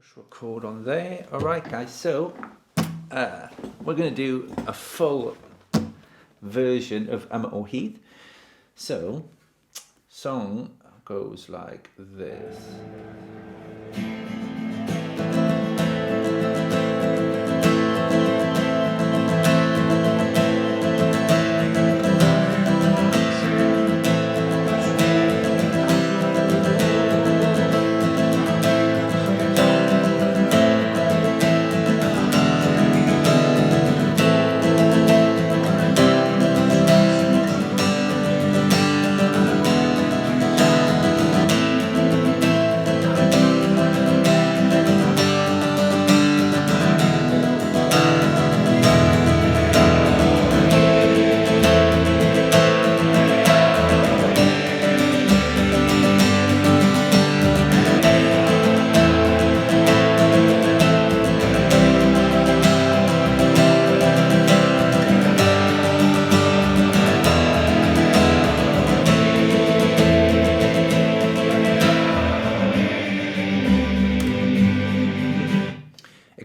Push record on there. Alright guys, so we're going to do a full version of Yma O Hyd. So, song goes like this.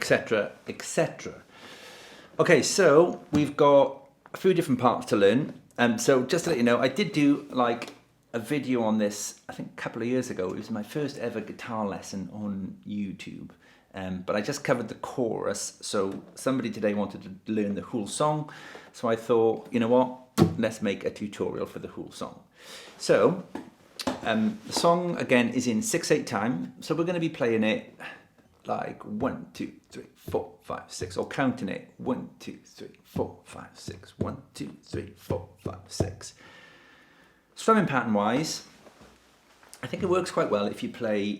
Etc, etc. Okay, so we've got a few different parts to learn. So just to let you know, I did do like a video on this, I think a couple of years ago. It was my first ever guitar lesson on YouTube. But I just covered the chorus, so somebody today wanted to learn the whole song. So I thought, you know what, let's make a tutorial for the whole song. So, the song again is in 6/8 time, so we're going to be playing it like 1, 2, 3, 4, 5, 6, or counting it 1, 2, 3, 4, 5, 6, 1, 2, 3, 4, 5, 6. Strumming pattern wise, I think it works quite well if you play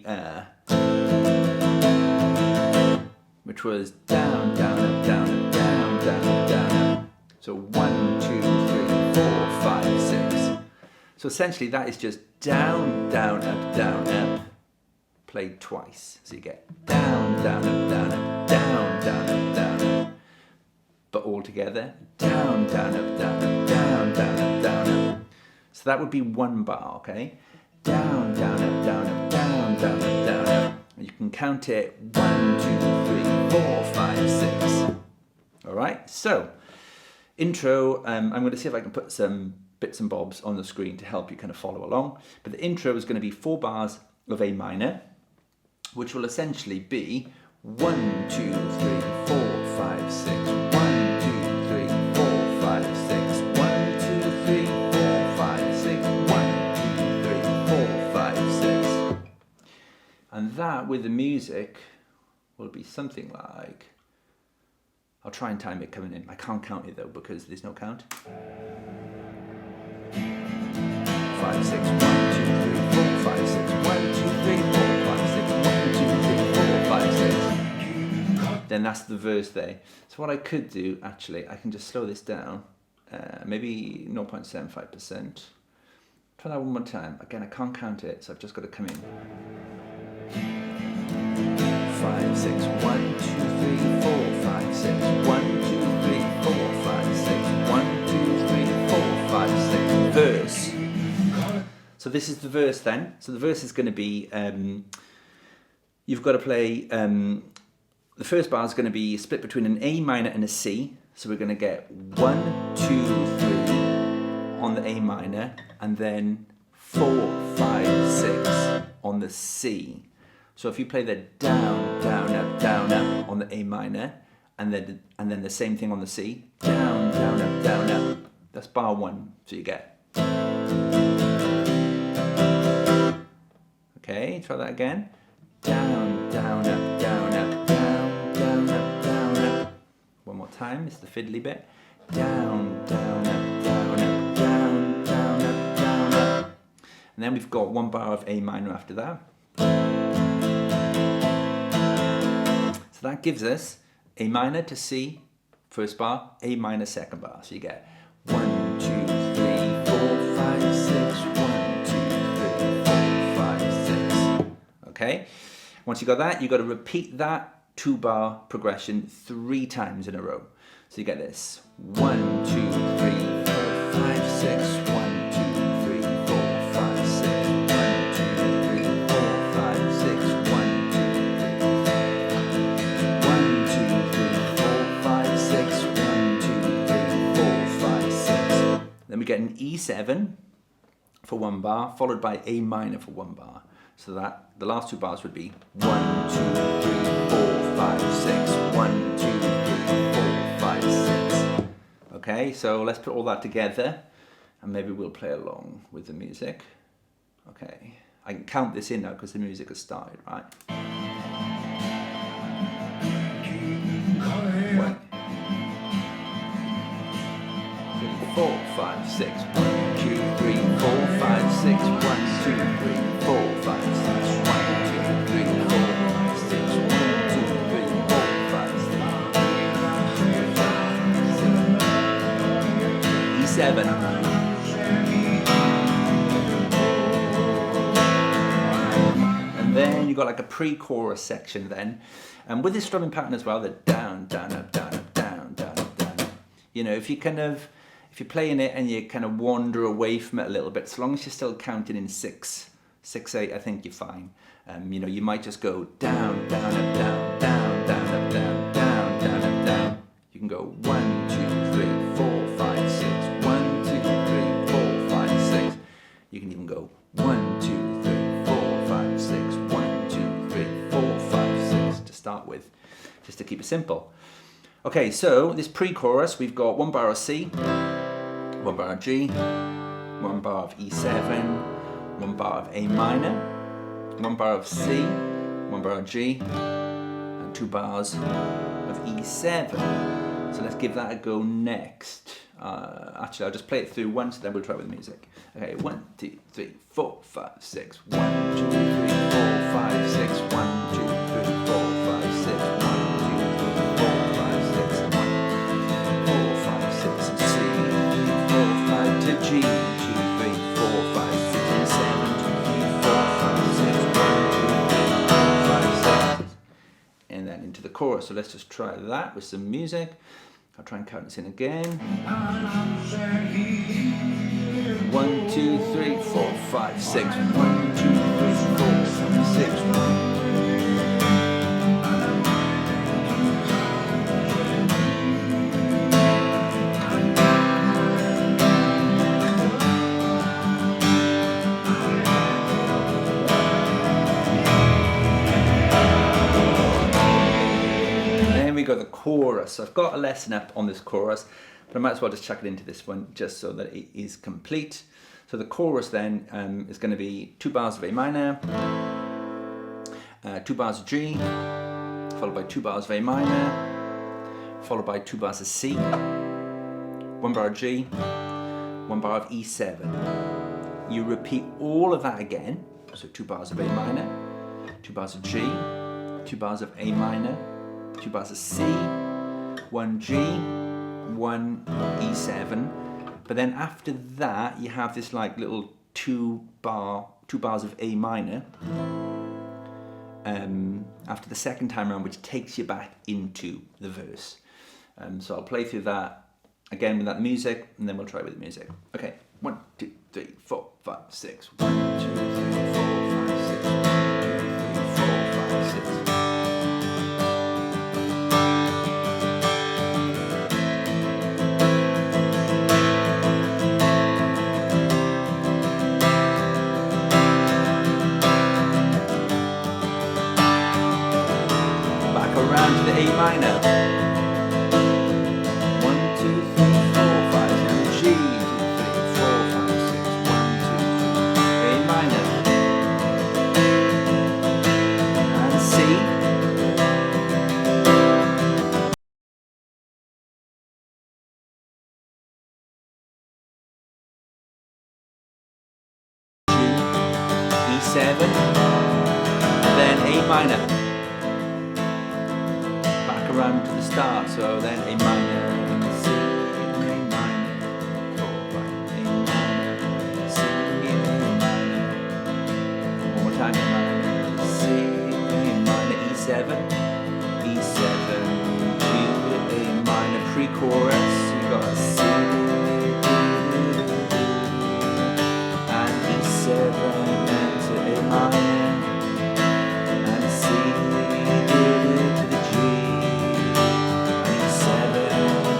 which was down, down, up, down, up, down, down, up, down, up. So 1, 2, 3, 4, 5, 6. So essentially that is just down, down, up, down, up, played twice. So you get down, down, up, down, up, down, down, up, down, up. But all together, down, down, up, down, up, down, down, up, down, up. So that would be one bar, okay? Down, down, up, down, up, down, down, up, down, up. You can count it 1, 2, 3, 4, 5, 6. Alright, so intro, I'm going to see if I can put some bits and bobs on the screen to help you kind of follow along. But the intro is going to be 4 bars of A minor, which will essentially be 1, 2, 3, 4, 5, 6. 1, 2, 3, 4, 5, 6. 1, 2, 3, 4, 5, 6. 1, 2, 3, 4, 5, 6. And that, with the music, will be something like... I'll try and time it coming in. I can't count it though because there's no count. 5, 6, 1, 2, 3, 4, 5, 6. 1, 2, 3, 4, 5, 6. 1, 2, 3, 4, 5, 6. Then that's the verse there. So what I could do, actually, I can just slow this down. Maybe 0.75%. Try that one more time. Again, I can't count it, so I've just got to come in. 5, 6, 1, 2, 3, 4, 5, 6. 1, 2, 3, 4, 5, 6. 1, 2, 3, 4, 5, 6. Verse. So this is the verse then. So the verse is going to be, you've got to play, the first bar is going to be split between an A minor and a C. So we're going to get 1, 2, 3 on the A minor, and then 4, 5, 6 on the C. So if you play the down, down, up on the A minor, and then the same thing on the C, down, down, up, that's bar 1. So you get. Okay, try that again. Down, down, up, down, up, down, down, up, down, up. One more time, it's the fiddly bit. Down, down, up, down, up, down, down, up, down, up. And then we've got 1 bar of A minor after that. So that gives us A minor to C, first bar, A minor, second bar. So you get 1, 2, 3, 4, 5, 6. 1, 2, 3, 4, 5, 6. Okay? Once you got that, you've got to repeat that 2-bar progression 3 times in a row. So you get this. 1, 2, 3, 4, 5, 6. 1, 2, 3, 4, 5, 6. 1, 2, 3, 4, 5, 6. 1, 2, 3. E7 for 1 bar, followed by A minor for 1 bar. So that the last 2 bars would be 1, 2, 3, 4, 5, 6, 1, 2, 3, 4, 5, 6. Okay, so let's put all that together and maybe we'll play along with the music. Okay, I can count this in now because the music has started, right? 1, 3, 4, 5, 6, 1, 2, 3, 4, 5, 6, 1, 2, 3, 4, 5, 6, 1, 2, 3, 4, 5, 6, 1, 2, 3, 4, 5, 6, E7. Then you've got like a pre-chorus section then. And with this strumming pattern as well, the down, down, up, down, up, down, down, up, down, up. You know, if you're playing it and you kind of wander away from it a little bit, as long as you're still counting in 6, 6, 8, I think you're fine. You know, you might just go down, down, up, down, down, down, up, down, down, down, up, down. You can go 1, 2, 3, 4, 5, 6, 1, 2, 3, 4, 5, 6. You can even go 1, 2, 3, 4, 5, 6, 1, 2, 3, 4, 5, 6 to start with, just to keep it simple. Okay, so this pre-chorus, we've got 1 bar of C, 1 bar of G, 1 bar of E7, 1 bar of A minor, 1 bar of C, 1 bar of G, and 2 bars of E7. So let's give that a go next. Actually, I'll just play it through once, then we'll try it with the music. Okay, 1, 2, 3, 4, 5, 6. 1, 2, 3, 4, 5, 6. 1, 2, 3, 4, 5, 6. 1, 2, 3, 4, 5, 6. 1, 4, 5, 6. And C, 4, 5 to G. 2, 3, 4, 5, 6, and 7. 2, 3, 4, 5, 6. 1, 2, 3, 4, 5, 6. And then into the chorus. So let's just try that with some music. I'll try and count this in again. 1, 2, 3, 4, 5, 6. 1, 2, 3, 4, 5, 6. 1. Got the chorus. So I've got a lesson up on this chorus, but I might as well just chuck it into this one just so that it is complete. So the chorus then is going to be 2 bars of A minor, 2 bars of G, followed by 2 bars of A minor, followed by 2 bars of C, 1 bar of G, 1 bar of E7. You repeat all of that again. So 2 bars of A minor, 2 bars of G, 2 bars of A minor, 2 bars of C, 1 G, 1 E7, but then after that you have this like little 2 bars of A minor after the second time around, which takes you back into the verse. So I'll play through that again without the music, and then we'll try with the music. Okay, 1, 2, 3, 4, 5, 6. 1, 2, 3, 4, 5, 6. 1, 2, 3, 4, 5, 6. Around to the A minor. 1, 2, 3, 4, 5, and G. 2, 3, 4, 5, 6. 1, 2, 3. A minor. And C. G. E7. And then A minor. Around to the start, so then A minor, and C, and A minor, 4, 5, A minor, C, A minor, one more time, A minor, C, A minor, E7, E7, G, A minor, pre-chorus, you got C, and E7, and to A minor, and C, to the G, 7,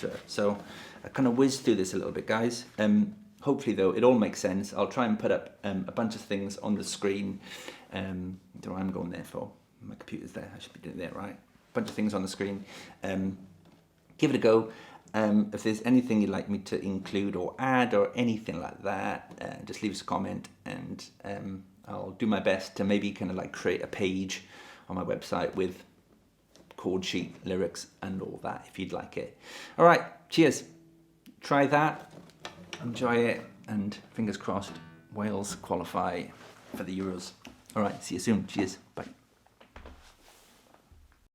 etc. So I kind of whizzed through this a little bit, guys. Hopefully, though, it all makes sense. I'll try and put up a bunch of things on the screen. Don't know what I'm going there for. My computer's there. I should be doing that, right? A bunch of things on the screen. Give it a go. If there's anything you'd like me to include or add or anything like that, just leave us a comment, and I'll do my best to maybe kind of like create a page on my website with chord sheet, lyrics, and all that if you'd like it. All right, cheers. Try that, enjoy it, and fingers crossed, Wales qualify for the Euros. All right, see you soon. Cheers.